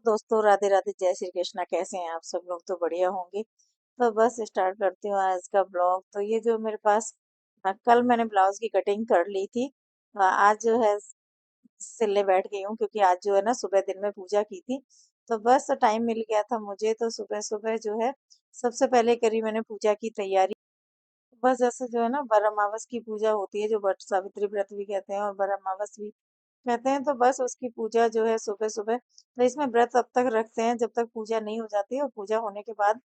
दोस्तों, राधे राधे, जय श्री कृष्णा। कैसे हैं आप सब लोग? तो बढ़िया होंगे। तो बस स्टार्ट करती हूँ आज का ब्लॉग। तो ये जो मेरे पास कल मैंने ब्लाउज की कटिंग कर ली थी। आज जो है सिलने बैठ गई हूँ, क्योंकि आज जो है ना सुबह दिन में पूजा की थी। तो बस टाइम मिल गया था मुझे, तो सुबह सुबह जो है सबसे पहले करी मैंने पूजा की तैयारी। बस जैसे जो है ना बरहमावस की पूजा होती है, जो वट सावित्री व्रत भी कहते हैं और बरहमावस भी कहते हैं। तो बस उसकी पूजा जो है सुबह सुबह, तो इसमें व्रत तब तक रखते हैं जब तक पूजा नहीं हो जाती, और पूजा होने के बाद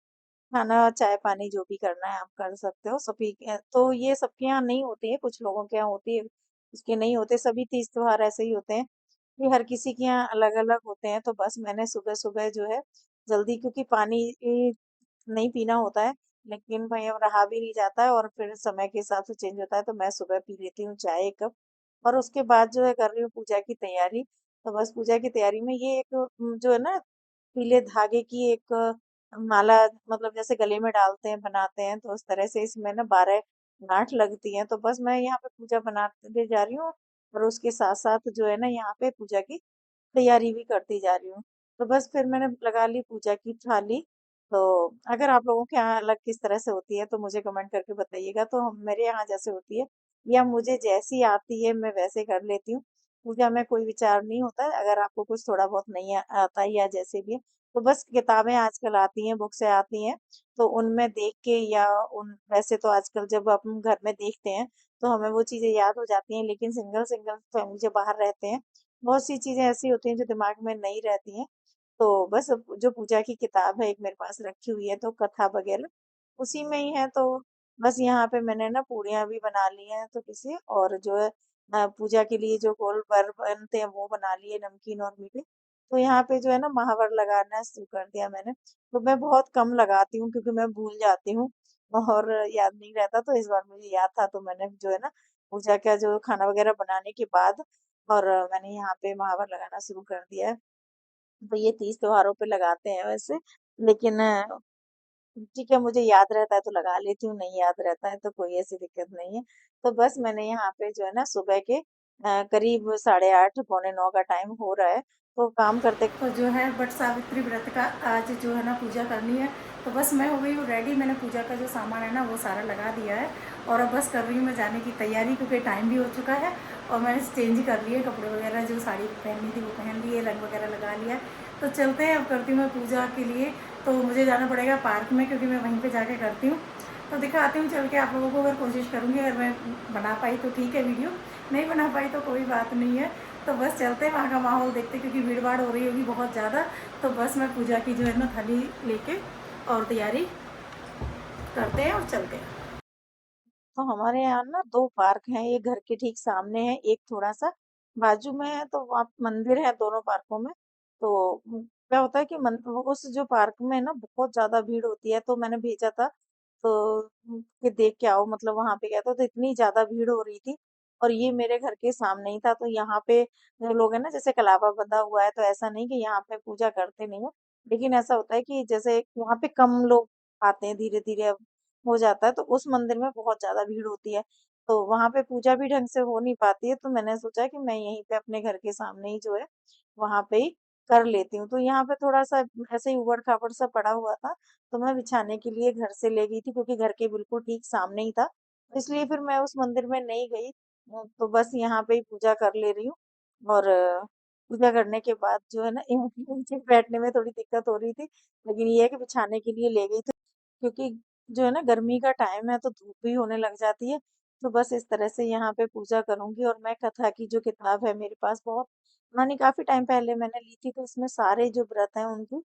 खाना चाय पानी जो भी करना है आप कर सकते हो। सभी तो ये सबके यहाँ नहीं होती है, कुछ लोगों के यहाँ होती है, उसके नहीं होते। सभी तीज त्योहार ऐसे ही होते हैं कि हर किसी के यहाँ अलग अलग होते हैं। तो बस मैंने सुबह सुबह जो है जल्दी, क्योंकि पानी नहीं पीना होता है, लेकिन भाई अब रहा भी नहीं जाता है और फिर समय के हिसाब से चेंज होता है, तो मैं सुबह पी लेती हूँ चाय 1 कप। और उसके बाद जो है कर रही हूँ पूजा की तैयारी। तो बस पूजा की तैयारी में ये एक जो है ना पीले धागे की एक माला, मतलब जैसे गले में डालते हैं बनाते हैं, तो उस तरह से इसमें ना 12 गांठ लगती हैं। तो बस मैं यहाँ पे पूजा बनाते जा रही हूँ, और उसके साथ साथ जो है ना यहाँ पे पूजा की तैयारी भी करती जा रही हूँ। तो बस फिर मैंने लगा ली पूजा की थाली। तो अगर आप लोगों के यहाँ अलग किस तरह से होती है तो मुझे कमेंट करके बताइएगा। तो मेरे यहाँ जैसे होती है, या मुझे जैसी आती है मैं वैसे कर लेती हूँ। पूजा में कोई विचार नहीं होता है, अगर आपको कुछ थोड़ा बहुत नहीं आता है या जैसे भी है, तो बस किताबें आजकल आती हैं, बुक्स आती हैं, तो उनमें देख के या उन वैसे तो आजकल जब अपन घर में देखते हैं तो हमें वो चीज़ें याद हो जाती हैं, लेकिन सिंगल सिंगल फैमिली जो बाहर रहते हैं, बहुत सी चीज़ें ऐसी होती हैं जो दिमाग में नहीं रहती हैं। तो बस अब जो पूजा की किताब है एक मेरे पास रखी हुई है, तो कथा वगैरह उसी में ही है। तो बस यहाँ पे मैंने ना पूड़ियाँ भी बना ली हैं, तो किसी और जो है पूजा के लिए जो गोल वर बनते हैं वो बना लिए, नमकीन और मीठे। तो यहाँ पे जो है ना महावर लगाना शुरू कर दिया मैंने। तो मैं बहुत कम लगाती हूँ, क्योंकि मैं भूल जाती हूँ और याद नहीं रहता। तो इस बार मुझे याद था, तो मैंने जो है ना पूजा का जो खाना वगैरह बनाने के बाद और मैंने यहाँ पे महावर लगाना शुरू कर दिया है। तो ये तीज त्योहारों पे लगाते हैं वैसे, लेकिन ठीक है, मुझे याद रहता है तो लगा लेती हूँ, नहीं याद रहता है तो कोई ऐसी दिक्कत नहीं है। तो बस मैंने यहाँ पे जो है ना सुबह के करीब 8:30 पौने 9 का टाइम हो रहा है, तो काम करते तो जो है बट सावित्री व्रत का आज जो है ना पूजा करनी है। तो बस मैं हो गई हूँ रेडी, मैंने पूजा का जो सामान है ना वो सारा लगा दिया है, और अब बस कर रही हूँ मैं जाने की तैयारी, क्योंकि टाइम भी हो चुका है। और मैंने चेंज कर लिए कपड़े वगैरह, जो साड़ी पहननी थी वो पहन लिए, रंग वगैरह लगा लिया। तो चलते हैं, अब करती हूँ मैं पूजा के लिए। तो मुझे जाना पड़ेगा पार्क में, क्योंकि मैं वहीं पर जाके करती हूँ। तो दिखाती हूँ चल के आप लोगों को, अगर कोशिश करूँगी, अगर मैं बना पाई तो ठीक है वीडियो, नहीं बना पाई तो कोई बात नहीं है। तो बस चलते हैं वहाँ का माहौल देखते, क्योंकि भीड़ भाड़ हो रही होगी बहुत ज़्यादा। तो बस मैं पूजा की जो है ना थाली लेके और तैयारी करते हैं और चलते हैं। तो हमारे यहाँ ना 2 पार्क हैं, एक घर के ठीक सामने है, एक थोड़ा सा बाजू में है। तो वहाँ मंदिर है दोनों पार्कों में। तो क्या होता है कि उस जो पार्क में ना बहुत ज्यादा भीड़ होती है, तो मैंने भेजा था तो कि देख के आओ, मतलब वहां पे गया था तो इतनी ज्यादा भीड़ हो रही थी। और ये मेरे घर के सामने ही था, तो यहाँ पे जो लोग हैं ना, जैसे कलावा बंधा हुआ है, तो ऐसा नहीं कि यहाँ पे पूजा करते नहीं है, लेकिन ऐसा होता है कि जैसे यहाँ पे कम लोग आते हैं, धीरे धीरे हो जाता है। तो उस मंदिर में बहुत ज़्यादा भीड़ होती है, तो वहाँ पे पूजा भी ढंग से हो नहीं पाती है। तो मैंने सोचा कि मैं यहीं पे अपने घर के सामने ही जो है वहाँ पे ही कर लेती हूँ। तो यहाँ पे थोड़ा सा ऐसे ही उबड़ खाबड़ सा पड़ा हुआ था, तो मैं बिछाने के लिए घर से ले गई थी, क्योंकि घर के बिल्कुल ठीक सामने ही था। तो इसलिए फिर मैं उस मंदिर में नहीं गई। तो बस यहाँ पे ही पूजा कर ले रही हूँ। और पूजा करने के बाद जो है ना यहाँ पे नीचे बैठने में थोड़ी दिक्कत हो रही थी, लेकिन ये है कि बिछाने के लिए ले गई थी, क्योंकि जो है ना गर्मी का टाइम है तो धूप भी होने लग जाती है। तो बस इस तरह से यहाँ पे पूजा करूंगी। और मैं कथा की जो किताब है मेरे पास, बहुत पुरानी, काफी टाइम पहले मैंने ली थी, तो इसमें सारे जो व्रत हैं उनकी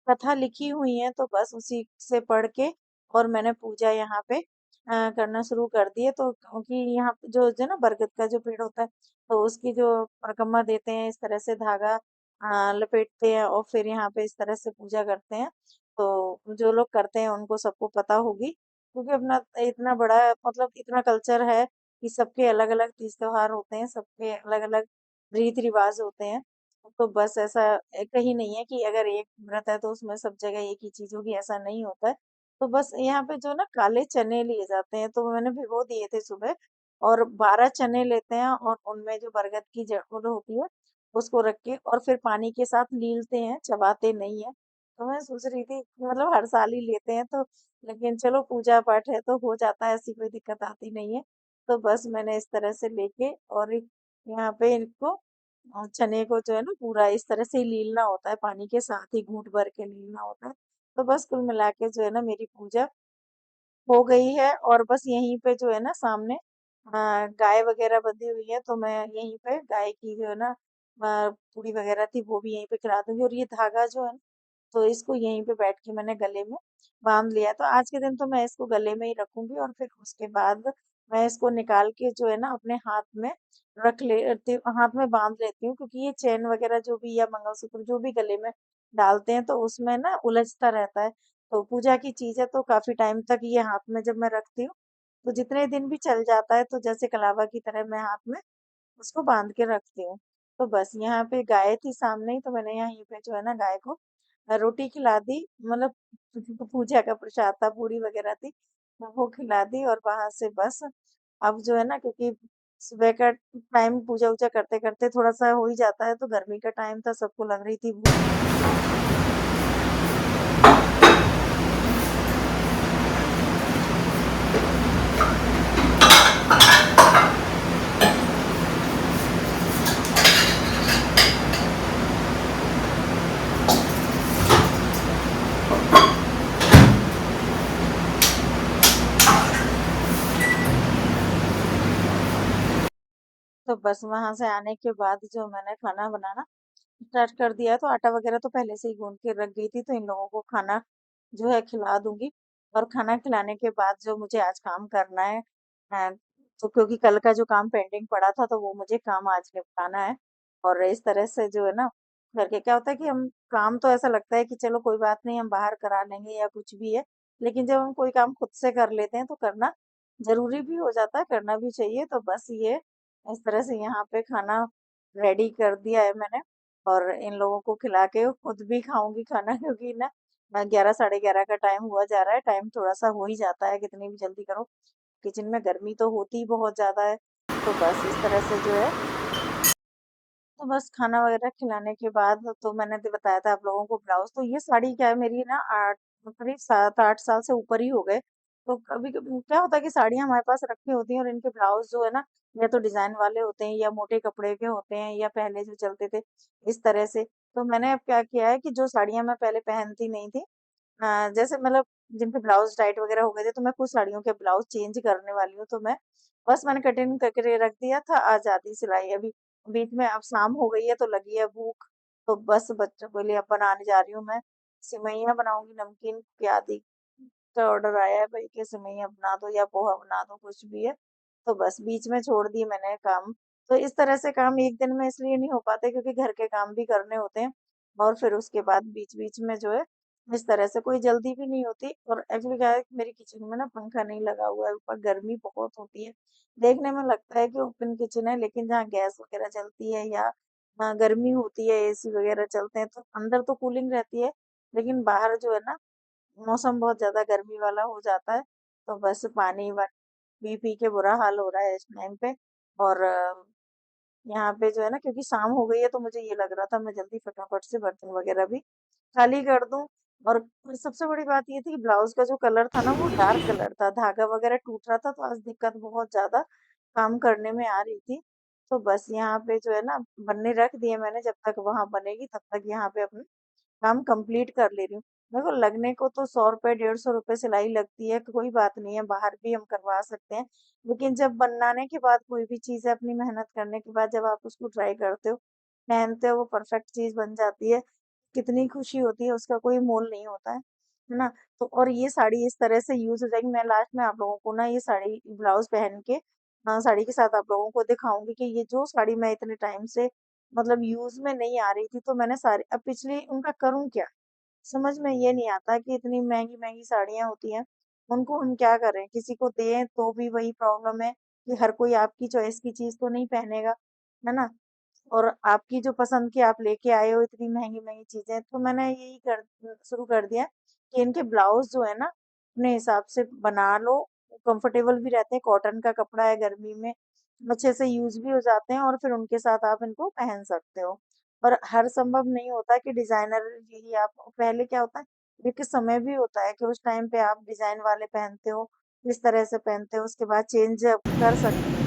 कथा लिखी हुई है। तो बस उसी से पढ़ के और मैंने पूजा यहाँ पे करना शुरू कर दी है। तो क्योंकि यहाँ पे जो ना बरगद का जो पेड़ होता है, तो उसकी जो परिक्रमा देते हैं, इस तरह से धागा लपेटते हैं और फिर यहाँ पे इस तरह से पूजा करते हैं। तो जो लोग करते हैं उनको सबको पता होगी, क्योंकि अपना इतना बड़ा, मतलब इतना कल्चर है कि सबके अलग अलग तीज त्योहार होते हैं, सबके अलग अलग रीति रिवाज होते हैं। तो बस ऐसा कहीं नहीं है कि अगर एक व्रत है तो उसमें सब जगह एक ही चीज होगी, ऐसा नहीं होता है। तो बस यहाँ पे जो ना काले चने लिए जाते हैं, तो मैंने भिगो दिए थे सुबह, और 12 चने लेते हैं और उनमें जो बरगद की जड़ होती है उसको रख के और फिर पानी के साथ लीलते हैं, चबाते नहीं हैं। तो मैं सोच रही थी कि मतलब हर साल ही लेते हैं तो, लेकिन चलो पूजा पाठ है तो हो जाता है, ऐसी कोई दिक्कत आती नहीं है। तो बस मैंने इस तरह से लेके और यहाँ पे इनको चने को जो है ना पूरा इस तरह से ही लीलना होता है, पानी के साथ ही घूंट भर के लीलना होता है। तो बस कुल मिला के जो है ना मेरी पूजा हो गई है, और बस यहीं पे जो है ना सामने गाय वगैरह बंधी हुई है, तो मैं यहीं पे गाय की जो है ना पूड़ी वगैरह थी वो भी यहीं पे खिला दूंगी, और ये धागा जो है ना तो इसको यहीं पे बैठ के मैंने गले में बांध लिया। तो आज के दिन तो मैं इसको गले में ही रखूंगी, और फिर उसके बाद मैं इसको निकाल के जो है ना अपने हाथ में रख लेती हाथ में बांध लेती हूँ, क्योंकि ये चेन वगैरह जो भी या मंगलसूत्र जो भी गले में डालते हैं तो उसमें ना उलझता रहता है। तो पूजा की चीज है तो काफी टाइम तक ये हाथ में जब मैं रखती हूँ तो जितने दिन भी चल जाता है, तो जैसे कलावा की तरह मैं हाथ में उसको बांध के रखती हूँ। तो बस यहाँ पे गाय थी सामने ही, तो मैंने यहीं पे जो है ना गाय को रोटी खिला दी, मतलब पूजा का प्रसाद था, पूरी वगैरह थी, तो वो खिला दी। और वहां से बस अब जो है ना, क्योंकि सुबह का टाइम पूजा वूजा करते करते थोड़ा सा हो ही जाता है, तो गर्मी का टाइम था, सबको लग रही थी भूख। तो बस वहां से आने के बाद जो मैंने खाना बनाना स्टार्ट कर दिया, तो आटा वगैरह तो पहले से ही गूंद के रख गई थी, तो इन लोगों को खाना जो है खिला दूंगी। और खाना खिलाने के बाद जो मुझे आज काम करना है, अ, तो क्योंकि कल का जो काम पेंडिंग पड़ा था तो वो मुझे काम आज निपटाना है। और इस तरह से जो है ना करके क्या होता है कि हम काम तो ऐसा लगता है कि चलो कोई बात नहीं हम बाहर करा लेंगे या कुछ भी है, लेकिन जब हम कोई काम खुद से कर लेते हैं तो करना जरूरी भी हो जाता है, करना भी चाहिए। तो बस ये इस तरह से यहाँ पे खाना रेडी कर दिया है मैंने, और इन लोगों को खिला के खुद भी खाऊंगी खाना, क्योंकि ना 11 साढ़े 11 का टाइम हुआ जा रहा है, टाइम थोड़ा सा हो ही जाता है कितनी भी जल्दी करो, किचन में गर्मी तो होती ही बहुत ज्यादा है। तो बस इस तरह से जो है, तो बस खाना वगैरह खिलाने के बाद तो मैंने तो बताया था आप लोगों को ब्लाउज, तो ये साड़ी क्या है मेरी ना आठ करीब 7 8 साल से ऊपर ही हो गए। तो कभी कभी क्या होता है कि साड़ियाँ हमारे पास रखी होती हैं और इनके ब्लाउज जो है ना या तो डिजाइन वाले होते हैं या मोटे कपड़े के होते हैं, या पहले जो चलते थे इस तरह से। तो मैंने अब क्या किया है कि जो साड़ियाँ मैं पहले पहनती नहीं थी, जैसे मतलब जिनके ब्लाउज टाइट वगैरह हो गए थे, तो मैं कुछ साड़ियों के ब्लाउज चेंज करने वाली हूँ, तो मैं बस मैंने कटिंग करके रख दिया था, आज आधी सिलाई अभी बीच में, अब शाम हो गई है तो लगी है भूख, तो बस बच्चों के लिए अब बनाने जा रही हूँ मैं। सिवैयाँ बनाऊंगी, नमकीन की आदि का ऑर्डर आया है भाई कि सिवैयाँ बना दो या पोहा बना दो, कुछ भी है। तो बस बीच में छोड़ दी मैंने काम। तो इस तरह से काम एक दिन में इसलिए नहीं हो पाते क्योंकि घर के काम भी करने होते हैं, और फिर उसके बाद बीच बीच में जो है इस तरह से कोई जल्दी भी नहीं होती। और एक्चुअली क्या है कि मेरी किचन में ना पंखा नहीं लगा हुआ है, ऊपर गर्मी बहुत होती है। देखने में लगता है कि ओपन किचन है, लेकिन जहाँ गैस वगैरह चलती है या गर्मी होती है, एसी वगैरह चलते हैं, तो अंदर तो कूलिंग रहती है, लेकिन बाहर जो है ना मौसम बहुत ज्यादा गर्मी वाला हो जाता है। तो बस पानी पी पी के बुरा हाल हो रहा है इस टाइम पे। और यहाँ पे जो है ना क्योंकि शाम हो गई है तो मुझे ये लग रहा था मैं जल्दी फटाफट से बर्तन वगैरह भी खाली कर दूं। और सबसे बड़ी बात ये थी कि ब्लाउज का जो कलर था ना वो डार्क कलर था, धागा वगैरह टूट रहा था, तो आज दिक्कत बहुत ज्यादा काम करने में आ रही थी। तो बस यहाँ पे जो है ना बनने रख दिए मैंने, जब तक वहां बनेगी तब तक यहाँ पे अपने काम कंप्लीट कर ले रही हूँ। देखो लगने को तो 100 रुपए 150 रुपए सिलाई लगती है, कोई बात नहीं है, बाहर भी हम करवा सकते हैं। लेकिन जब बनाने के बाद कोई भी चीज़ है, अपनी मेहनत करने के बाद जब आप उसको ट्राई करते हो, पहनते हो, वो परफेक्ट चीज़ बन जाती है, कितनी खुशी होती है उसका कोई मोल नहीं होता है ना। तो और ये साड़ी इस तरह से यूज हो जाएगी, मैं लास्ट में आप लोगों को ना ये साड़ी ब्लाउज पहन के साड़ी के साथ आप लोगों को दिखाऊंगी कि ये जो साड़ी मैं इतने टाइम से मतलब यूज में नहीं आ रही थी, तो मैंने सारी अब पिछली उनका करूं क्या, समझ में ये नहीं आता कि इतनी महंगी महंगी साड़ियां होती हैं, उनको हम क्या करें, किसी को दें तो भी वही प्रॉब्लम है कि हर कोई आपकी चॉइस की चीज तो नहीं पहनेगा, है ना। और आपकी जो पसंद की आप लेके आए हो इतनी महंगी महंगी चीजें, तो मैंने यही कर शुरू कर दिया कि इनके ब्लाउज जो है ना अपने हिसाब से बना लो, कंफर्टेबल भी रहते हैं, कॉटन का कपड़ा है गर्मी में, अच्छे से यूज भी हो जाते हैं और फिर उनके साथ आप इनको पहन सकते हो। और हर संभव नहीं होता कि डिजाइनर यही आप, पहले क्या होता है एक समय भी होता है कि उस टाइम पे आप डिजाइन वाले पहनते हो, इस तरह से पहनते हो, उसके बाद चेंज कर सकते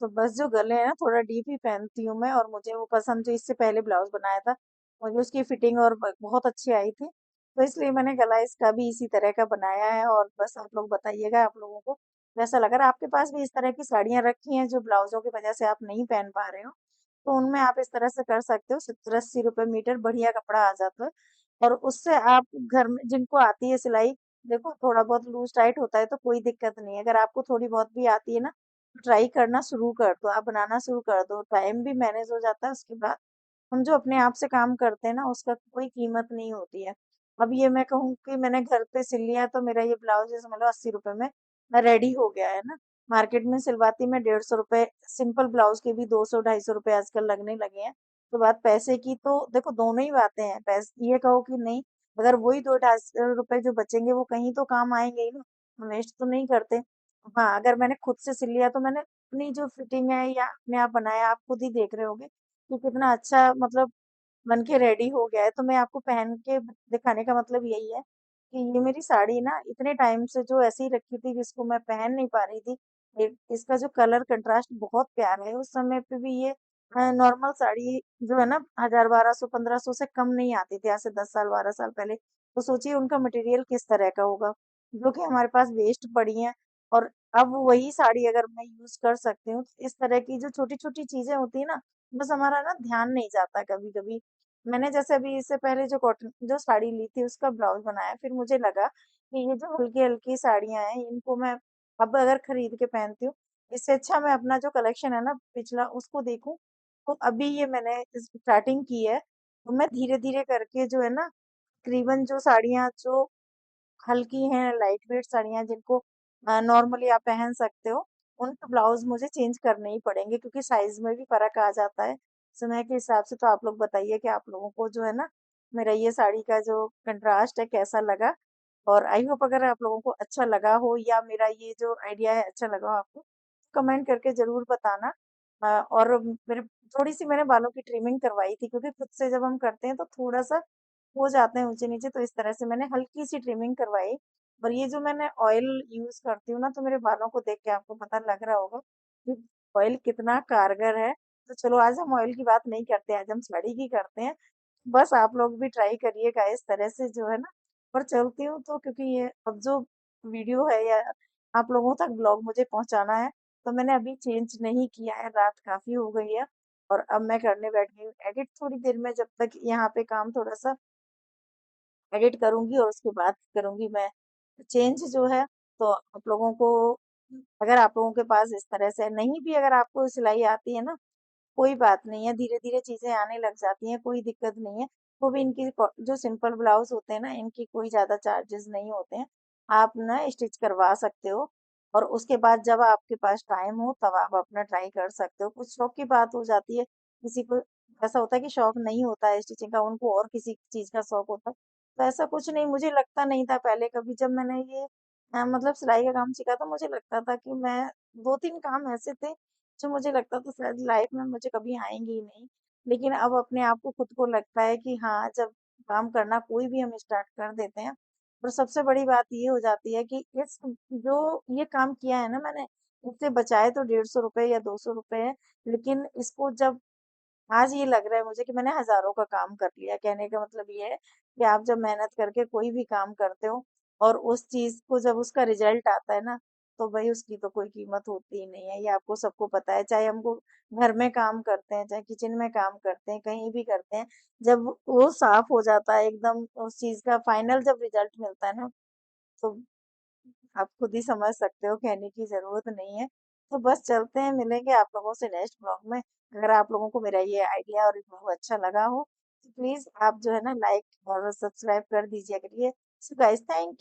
तो बस जो गले हैं ना थोड़ा डीप ही पहनती हूँ मैं, और मुझे वो पसंद जो इससे पहले ब्लाउज बनाया था, मुझे उसकी फिटिंग और बहुत अच्छी आई थी, तो इसलिए मैंने गला इसका भी इसी तरह का बनाया है। और बस आप लोग बताइएगा आप लोगों को कैसा लगा। अगर आपके पास भी इस तरह की साड़ियाँ रखी हैं जो ब्लाउजों की वजह से आप नहीं पहन पा रहे हो, तो उनमें आप इस तरह से कर सकते हो। 70-80 रुपए मीटर बढ़िया कपड़ा आ जाता है, और उससे आप घर में जिनको आती है सिलाई, देखो थोड़ा बहुत लूज टाइट होता है तो कोई दिक्कत नहीं है, अगर आपको थोड़ी बहुत भी आती है ना, ट्राई करना शुरू कर दो, आप बनाना शुरू कर दो, टाइम भी मैनेज हो जाता है। उसके बाद हम जो अपने आप से काम करते हैं ना, उसका कोई कीमत नहीं होती है। अब ये मैं कहूँ कि मैंने घर पे सिल लिया तो मेरा ये ब्लाउज जैसे मतलब 80 रुपए में रेडी हो गया है ना। मार्केट में सिलवाती में 150 रुपए, सिंपल ब्लाउज के भी 200-250 रुपए आजकल लगने लगे हैं। तो बात पैसे की, तो देखो दोनों ही बातें हैं, पैसे ये कहो कि नहीं, अगर वही 2-250 रुपए जो बचेंगे वो कहीं तो काम आएंगे ही ना, वेस्ट तो नहीं करते। हाँ, अगर मैंने खुद से सिल लिया तो मैंने अपनी जो फिटिंग है या अपने आप बनाया, आप खुद ही देख रहे होगे कि कितना अच्छा मतलब बन के रेडी हो गया है। तो मैं आपको पहन के दिखाने का मतलब यही है कि ये मेरी साड़ी ना इतने टाइम से जो ऐसे ही रखी थी, जिसको मैं पहन नहीं पा रही थी, इसका जो कलर कंट्रास्ट बहुत प्यारा है। उस समय पे भी ये नॉर्मल साड़ी जो है ना 1000, 1200, 1500 से कम नहीं आती थी, आज से 10 साल 12 साल पहले। तो सोचिए उनका मटेरियल किस तरह का होगा, जो कि हमारे पास वेस्ट पड़ी है। और अब वही साड़ी अगर मैं यूज कर सकती हूँ, तो इस तरह की जो छोटी छोटी चीजें होती है ना, बस हमारा ना ध्यान नहीं जाता कभी कभी। मैंने जैसे अभी इससे पहले जो कॉटन जो साड़ी ली थी उसका ब्लाउज बनाया, फिर मुझे लगा कि ये जो हल्की हल्की साड़ियां हैं इनको मैं अब अगर खरीद के पहनती हूँ, इससे अच्छा मैं अपना जो कलेक्शन है ना पिछला उसको देखूं। तो अभी ये मैंने स्टार्टिंग की है, तो मैं धीरे धीरे करके जो है ना, तकरीबन जो साड़ियाँ जो हल्की हैं, लाइट वेट साड़ियाँ जिनको नॉर्मली आप पहन सकते हो, उनके ब्लाउज मुझे चेंज करने ही पड़ेंगे, क्योंकि साइज में भी फर्क आ जाता है समय के हिसाब से। तो आप लोग बताइए कि आप लोगों को जो है ना मेरा ये साड़ी का जो कंट्रास्ट है कैसा लगा। और आई होप अगर आप लोगों को अच्छा लगा हो, या मेरा ये जो आइडिया है अच्छा लगा हो आपको, कमेंट करके जरूर बताना। और मेरे थोड़ी सी मैंने बालों की ट्रिमिंग करवाई थी, क्योंकि खुद से जब हम करते हैं तो थोड़ा सा हो जाते हैं ऊंचे नीचे, तो इस तरह से मैंने हल्की सी ट्रिमिंग करवाई। और ये जो मैंने ऑयल यूज करती हूँ ना, तो मेरे बालों को देख के आपको पता लग रहा होगा कि ऑयल कितना कारगर है। तो चलो आज हम ऑयल की बात नहीं करते, आज हम साड़ी की करते हैं। बस आप लोग भी ट्राई करिएगा इस तरह से जो है ना। और चलती हूँ तो, क्योंकि ये अब जो वीडियो है या आप लोगों तक ब्लॉग मुझे पहुंचाना है, तो मैंने अभी चेंज नहीं किया है, रात काफी हो गई है। और अब मैं करने बैठ गई हूँ एडिट, थोड़ी देर में जब तक यहाँ पे काम थोड़ा सा एडिट करूंगी और उसके बाद करूंगी मैं चेंज जो है। तो आप लोगों को, अगर आप लोगों के पास इस तरह से नहीं भी, अगर आपको सिलाई आती है ना, कोई बात नहीं है, धीरे धीरे चीजें आने लग जाती हैं, कोई दिक्कत नहीं है। वो भी इनकी जो सिंपल ब्लाउज होते हैं ना, इनकी कोई ज्यादा चार्जेस नहीं होते हैं, आप ना स्टिच करवा सकते हो। और उसके बाद जब आपके पास टाइम हो तब आप अपना ट्राई कर सकते हो। कुछ शौक की बात हो जाती है, किसी को ऐसा होता है कि शौक नहीं होता है स्टिचिंग का, उनको और किसी चीज का शौक होता है। तो ऐसा कुछ नहीं, मुझे लगता नहीं था पहले कभी, जब मैंने ये मतलब सिलाई का काम सीखा, तो मुझे लगता था कि मैं 2-3 काम ऐसे थे जो मुझे लगता था शायद लाइफ में मुझे कभी आएंगे ही नहीं। लेकिन अब अपने आप को खुद को लगता है कि हाँ, जब काम करना कोई भी हम स्टार्ट कर देते हैं। और सबसे बड़ी बात ये हो जाती है कि इस जो ये काम किया है ना मैंने, इससे बचाए तो 150 रुपए या 200 रुपए है, लेकिन इसको जब आज ये लग रहा है मुझे कि मैंने हजारों का काम कर लिया। कहने का मतलब ये है कि आप जब मेहनत करके कोई भी काम करते हो, और उस चीज को जब उसका रिजल्ट आता है ना, तो भाई उसकी तो कोई कीमत होती ही नहीं है। ये आपको सबको पता है, चाहे हमको घर में काम करते हैं, चाहे किचन में काम करते हैं, कहीं भी करते हैं, जब वो साफ हो जाता है एकदम, उस चीज का फाइनल जब रिजल्ट मिलता है ना, तो आप खुद ही समझ सकते हो, कहने की जरूरत नहीं है। तो बस चलते हैं, मिलेंगे आप लोगों से नेक्स्ट ब्लॉग में। अगर आप लोगों को मेरा ये आइडिया और ब्लॉग अच्छा लगा हो, तो प्लीज आप जो है ना लाइक और सब्सक्राइब कर दीजिए करिए। So guys, thank